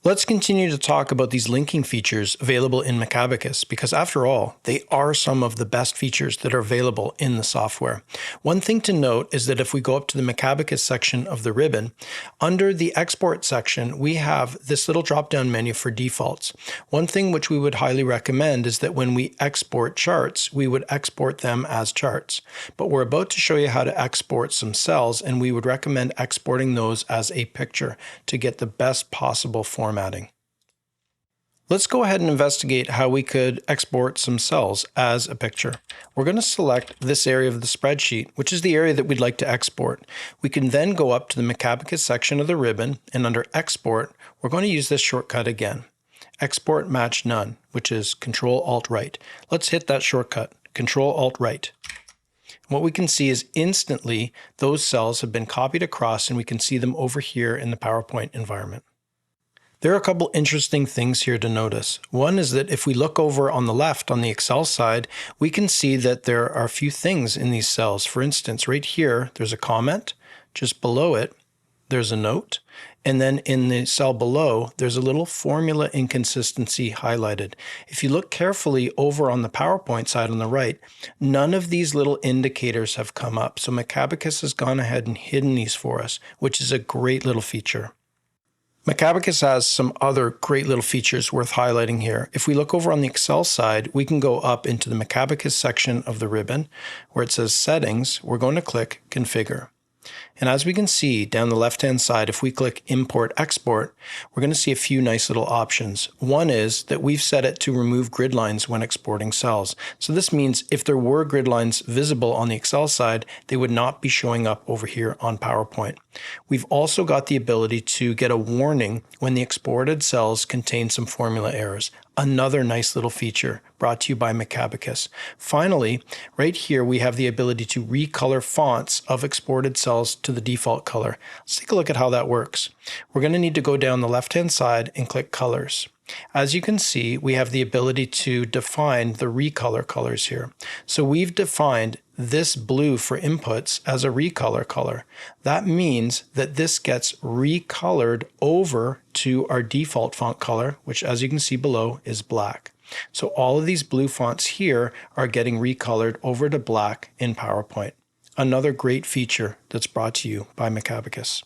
Let's continue to talk about these linking features available in Macabacus because after all, they are some of the best features that are available in the software. One thing to note is that if we go up to the Macabacus section of the ribbon, under the export section, we have this little drop-down menu for defaults. One thing which we would highly recommend is that when we export charts, we would export them as charts. But we're about to show you how to export some cells, and we would recommend exporting those as a picture to get the best possible formatting. Let's go ahead and investigate how we could export some cells as a picture. We're going to select this area of the spreadsheet, which is the area that we'd like to export. We can then go up to the Macabacus section of the ribbon, and under Export, we're going to use this shortcut again. Export Match None, which is Control-Alt-Right. Let's hit that shortcut, Control-Alt-Right. What we can see is instantly those cells have been copied across, and we can see them over here in the PowerPoint environment. There are a couple interesting things here to notice. One is that if we look over on the left on the Excel side, we can see that there are a few things in these cells. For instance, right here, there's a comment. Just below it, there's a note. And then in the cell below, there's a little formula inconsistency highlighted. If you look carefully over on the PowerPoint side on the right, none of these little indicators have come up. So Macabacus has gone ahead and hidden these for us, which is a great little feature. Macabacus has some other great little features worth highlighting here. If we look over on the Excel side, we can go up into the Macabacus section of the ribbon where it says Settings. We're going to click Configure. And as we can see down the left-hand side, if we click Import Export, we're going to see a few nice little options. One is that we've set it to remove grid lines when exporting cells. So this means if there were grid lines visible on the Excel side, they would not be showing up over here on PowerPoint. We've also got the ability to get a warning when the exported cells contain some formula errors. Another nice little feature brought to you by Macabacus. Finally, right here we have the ability to recolor fonts of exported cells to the default color. Let's take a look at how that works. We're going to need to go down the left-hand side and click Colors. As you can see, we have the ability to define the recolor colors here. So we've defined this blue for inputs as a recolor color. That means that this gets recolored over to our default font color, which as you can see below is black. So all of these blue fonts here are getting recolored over to black in PowerPoint. Another great feature that's brought to you by Macabacus.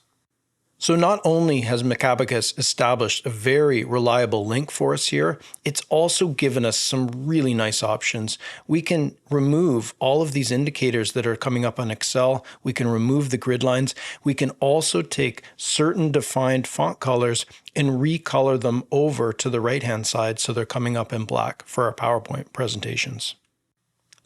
So not only has Macabacus established a very reliable link for us here, it's also given us some really nice options. We can remove all of these indicators that are coming up on Excel. We can remove the grid lines. We can also take certain defined font colors and recolor them over to the right-hand side so they're coming up in black for our PowerPoint presentations.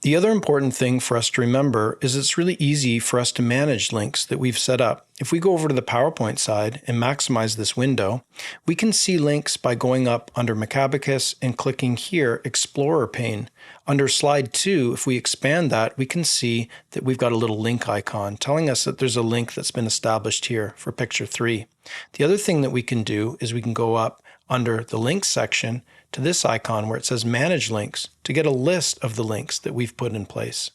The other important thing for us to remember is it's really easy for us to manage links that we've set up. If we go over to the PowerPoint side and maximize this window, we can see links by going up under Macabacus and clicking here, Explorer pane. Under slide 2, if we expand that, we can see that we've got a little link icon telling us that there's a link that's been established here for picture 3. The other thing that we can do is we can go up under the links section to this icon where it says Manage Links to get a list of the links that we've put in place.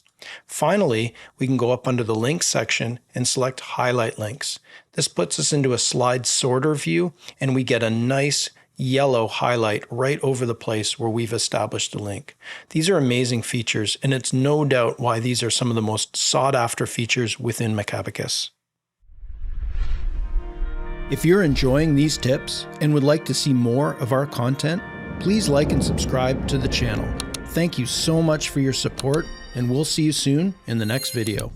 Finally, we can go up under the Links section and select Highlight Links. This puts us into a slide sorter view, and we get a nice yellow highlight right over the place where we've established a link. These are amazing features, and it's no doubt why these are some of the most sought-after features within Macabacus. If you're enjoying these tips and would like to see more of our content, please like and subscribe to the channel. Thank you so much for your support, and we'll see you soon in the next video.